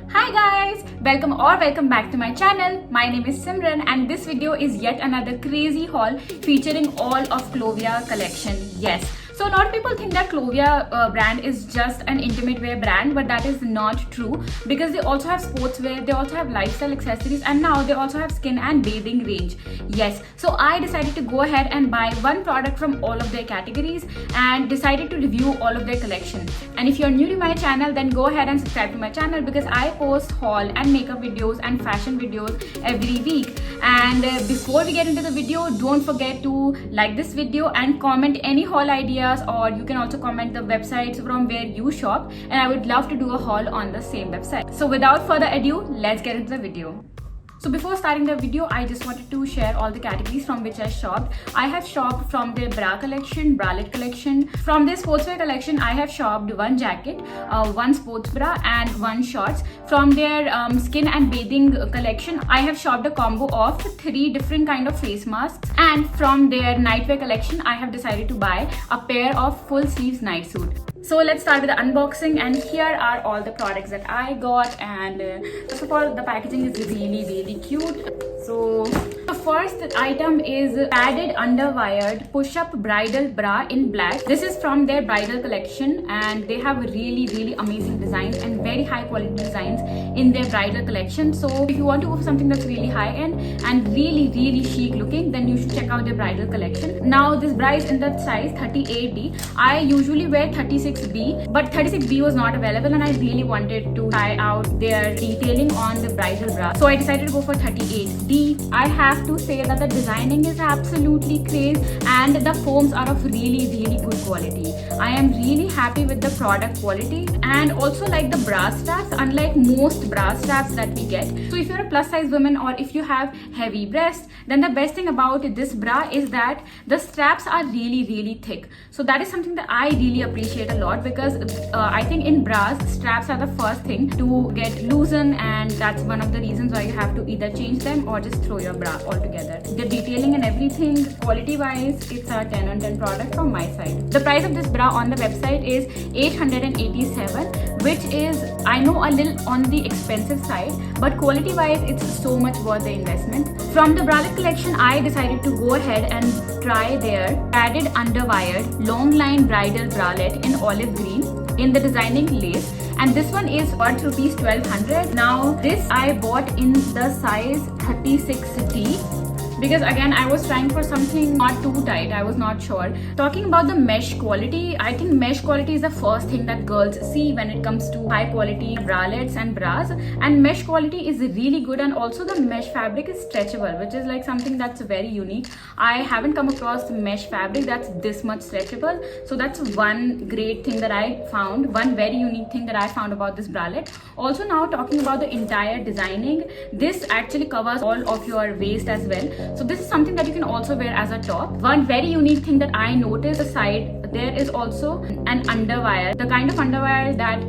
Hi guys, welcome back to my channel. My name is Simran and this video is yet another crazy haul featuring all of Clovia collection. Yes. So a lot of people think that Clovia brand is just an intimate wear brand, but that is not true because they also have sportswear, they also have lifestyle accessories, and now they also have skin and bathing range. Yes, so I decided to go ahead and buy one product from all of their categories and decided to review all of their collection. And if you're new to my channel, then go ahead and subscribe to my channel because I post haul and makeup videos and fashion videos every week. And before we get into the video, don't forget to like this video and comment any haul ideas, or you can also comment the websites from where you shop, and I would love to do a haul on the same website. So without further ado, let's get into the video. So before starting the video, I just wanted to share all the categories from which I shopped. I have shopped from their bra collection, bralette collection. From their sportswear collection, I have shopped one jacket, one sports bra and one shorts. From their skin and bathing collection, I have shopped a combo of 3 different kind of face masks. And from their nightwear collection, I have decided to buy a pair of full sleeves night suit. So let's start with the unboxing, and here are all the products that I got. And first of all, the packaging is really cute. So the first item is padded underwired push-up bridal bra in black. This is from their bridal collection and they have really amazing designs and very high quality designs in their bridal collection. So if you want to go for something that's really high end and really chic looking, then you should check out their bridal collection. Now this bra is in the size 38D. I usually wear 36B, but 36B was not available and I really wanted to try out their detailing on the bridal bra. So I decided to go for 38D. I have to say that the designing is absolutely crazy and the foams are of really good quality. I am really happy with the product quality, and also like the bra straps, unlike most bra straps that we get. So if you're a plus size woman or if you have heavy breasts, then the best thing about this bra is that the straps are really thick. So that is something that I really appreciate a lot because I think in bras, straps are the first thing to get loosened, and that's one of the reasons why you have to either change them or just throw your bra altogether. The detailing and everything, quality wise, it's a 10 on 10 product from my side. The price of this bra on the website is 887, which is, I know, a little on the expensive side, but quality wise it's so much worth the investment. From the bralette collection, I decided to go ahead and try their padded underwired long line bridal bralette in olive green in the designing lace, and this one is worth rupees 1200. Now this I bought in the size 36D because again I was trying for something not too tight. I was not sure. Talking about the mesh quality, I think mesh quality is the first thing that girls see when it comes to high quality bralettes and bras, and mesh quality is really good, and also the mesh fabric is stretchable, which is like something that's very unique. I haven't come across mesh fabric that's this much stretchable, so that's one great thing that I found, one very unique thing that I found about this bralette. Also, now talking about the entire designing, this actually covers all of your waist as well. So this is something that you can also wear as a top. One very unique thing that I noticed, the side there is also an underwire, the kind of underwire that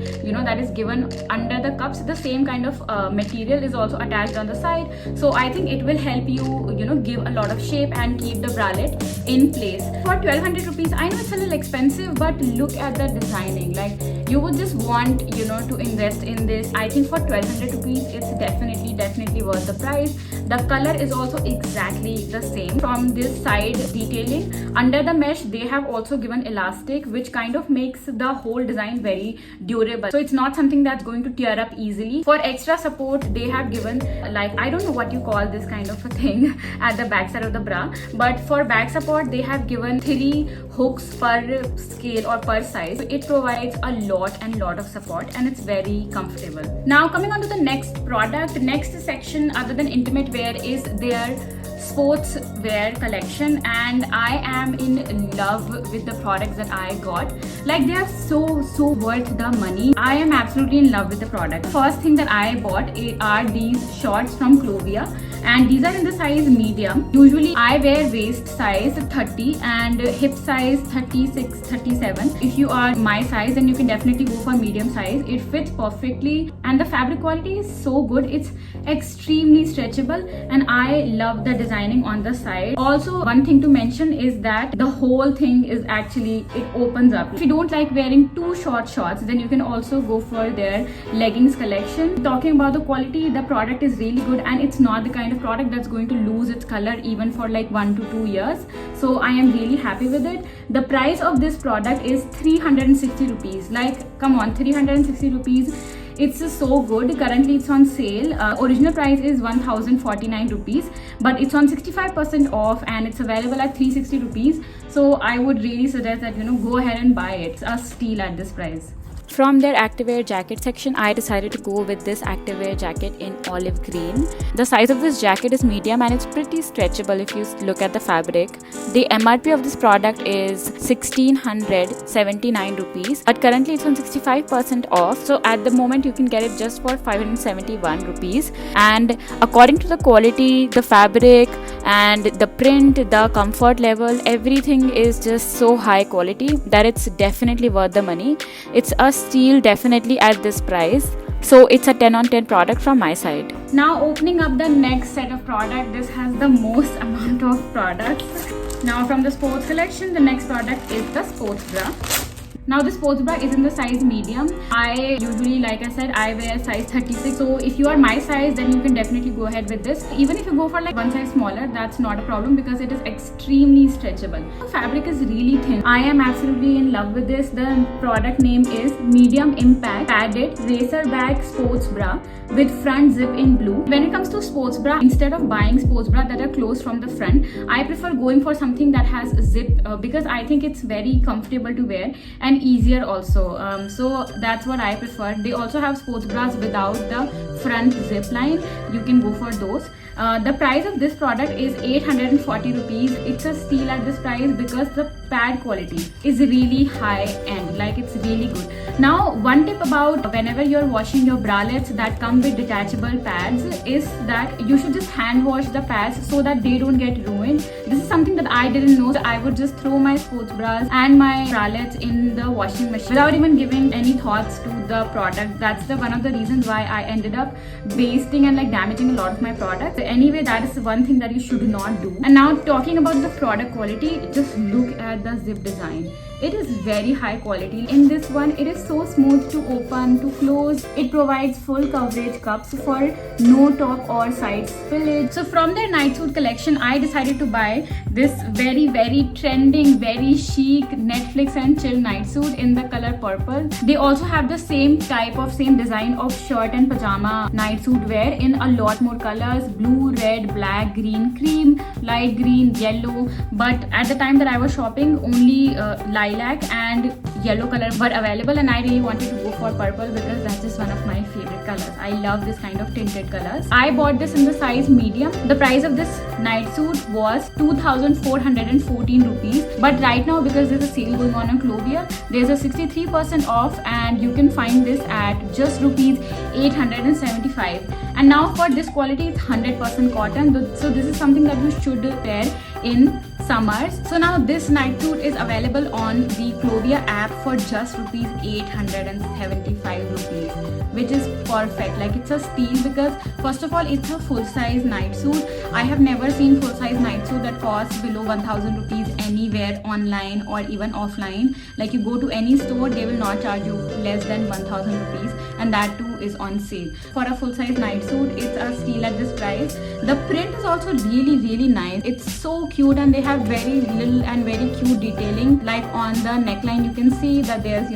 that is given under the cups. The same kind of material is also attached on the side, so I think it will help you give a lot of shape and keep the bralette in place. For 1200 rupees, I know it's a little expensive, but look at the designing. Like, you would just want to invest in this. I think for 1200 rupees it's definitely worth the price. The color is also exactly the same. From this side detailing under the mesh, they have also given elastic, which kind of makes the whole design very durable, so it's not something that's going to tear up easily. For extra support, they have given, like, I don't know what you call this kind of a thing at the back side of the bra, but for back support they have given 3 hooks per scale or per size. So it provides a lot of support and it's very comfortable. Now coming on to the next product, next section other than intimate wear is their sports wear collection, and I am in love with the products that I got. Like, they are so worth the money. I am absolutely in love with the product. First thing that I bought are these shorts from Clovia, and these are in the size medium. Usually I wear waist size 30 and hip size 36, 37. If you are my size, then you can definitely go for medium size. It fits perfectly and the fabric quality is so good. It's extremely stretchable and I love the design lining on the side. Also, one thing to mention is that the whole thing is actually, it opens up. If you don't like wearing too short shorts, then you can also go for their leggings collection. Talking about the quality, the product is really good, and it's not the kind of product that's going to lose its color even for like 1 to 2 years. So I am really happy with it. The price of this product is 360 rupees. Like, come on, 360 rupees. It's so good. Currently it's on sale. Original price is 1049 rupees, but it's on 65% off and it's available at 360 rupees. So I would really suggest that, go ahead and buy it. It's a steal at this price. From their activewear jacket section, I decided to go with this activewear jacket in olive green. The size of this jacket is medium and it's pretty stretchable if you look at the fabric. The MRP of this product is 1679 rupees, but currently it's on 65% off. So at the moment you can get it just for 571 rupees. And according to the quality, the fabric and the print, the comfort level, everything is just so high quality that it's definitely worth the money. It's a steal definitely at this price. So it's a 10 on 10 product from my side. Now opening up the next set of product, this has the most amount of products. Now from the sports collection, the next product is the sports bra. Now the sports bra is in the size medium. I usually, like I said, I wear size 36. So if you are my size, then you can definitely go ahead with this. Even if you go for like one size smaller, that's not a problem because it is extremely stretchable. The fabric is really thin. I am absolutely in love with this. The product name is Medium Impact Padded Racer Bag Sports Bra with front zip in blue. When it comes to sports bra, instead of buying sports bra that are closed from the front, I prefer going for something that has a zip because I think it's very comfortable to wear and easier also. So that's what I prefer. They also have sports bras without the front zip line. You can go for those. The price of this product is 840 rupees. It's a steal at this price because the pad quality is really high end, like it's really good. Now one tip about whenever you're washing your bralettes that come with detachable pads is that you should just hand wash the pads so that they don't get ruined. This is something that I didn't know. So I would just throw my sports bras and my bralettes in the washing machine without even giving any thoughts to the product. That's one of the reasons why I ended up wasting and like damaging a lot of my products. Anyway, that is one thing that you should not do. And now talking about the product quality, just look at the zip design. It is very high quality. In this one, it is so smooth to open, to close. It provides full coverage cups for no top or side spillage. So from their night suit collection, I decided to buy this very trending, very chic Netflix and chill night suit in the color purple. They also have the same design of shirt and pajama night suit wear in a lot more colors: blue, red, black, green, cream, light green, yellow. But at the time that I was shopping, only lilac and yellow color were available, and I really wanted to go for purple because that's just one of my favorite colors. I love this kind of tinted colors. I bought this in the size medium. The price of this night suit was 2414 rupees, but right now because there's a sale going on Clovia, there's a 63% off and you can find this at just rupees 875. And now for this quality, it's 100% cotton, so this is something that you should wear in summers. So now this night suit is available on the Clovia app for just rupees 875 rupees, which is perfect. Like, it's a steal because first of all, it's a full-size night suit. I have never seen full-size night suit that costs below 1000 rupees anywhere online or even offline. Like, you go to any store, they will not charge you less than 1000 rupees, and that too is on sale. For a full-size night suit, it's a steal at this price. The print is also really nice. It's so cute, and they have very little and very cute detailing. Like on the neckline, you can see that there's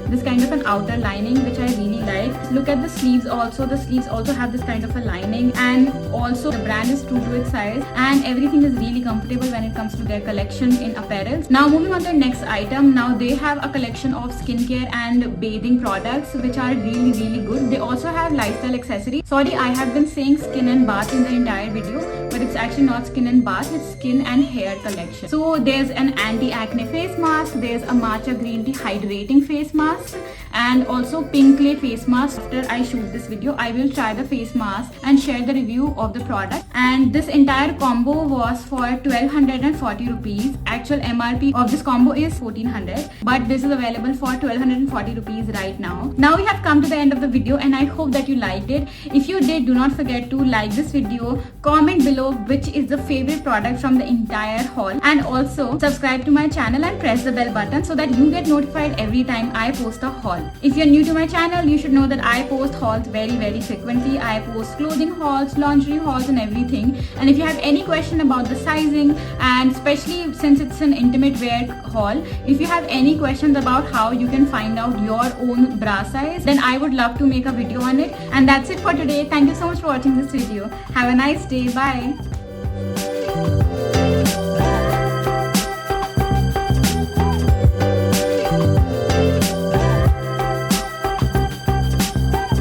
this kind of an outer lining, which I really like. Look at the sleeves also. The sleeves also have this kind of a lining, and also the brand is true to its size, and everything is really comfortable when it comes to their collection in apparel. Now moving on to the next item. Now they have a collection of skincare and bathing products which are really good. They also have lifestyle accessories. Sorry, I have been saying skin and bath in the entire video, but it's actually not skin and bath, it's skin and hair collection. So there's an anti-acne face mask, there's a matcha green tea hydrating face mask, and also pink clay face mask. After I shoot this video, I will try the face mask and share the review of the product. And this entire combo was for 1240 rupees. Actual MRP of this combo is 1400, but this is available for 1240 rupees right now. Now we have come to the end of the video, and I hope that you liked it. If you did, do not forget to like this video, comment below which is the favorite product from the entire haul, and also subscribe to my channel and press the bell button so that you get notified every time I post a haul. If you're new to my channel, you should know that I post hauls very frequently. I post clothing hauls, lingerie hauls and everything. And if you have any question about the sizing, and especially since it's an intimate wear haul, if you have any questions about how you can find out your own bra size, then I would love to make a video on it. And that's it for today. Thank you so much for watching this video. Have a nice day. Bye.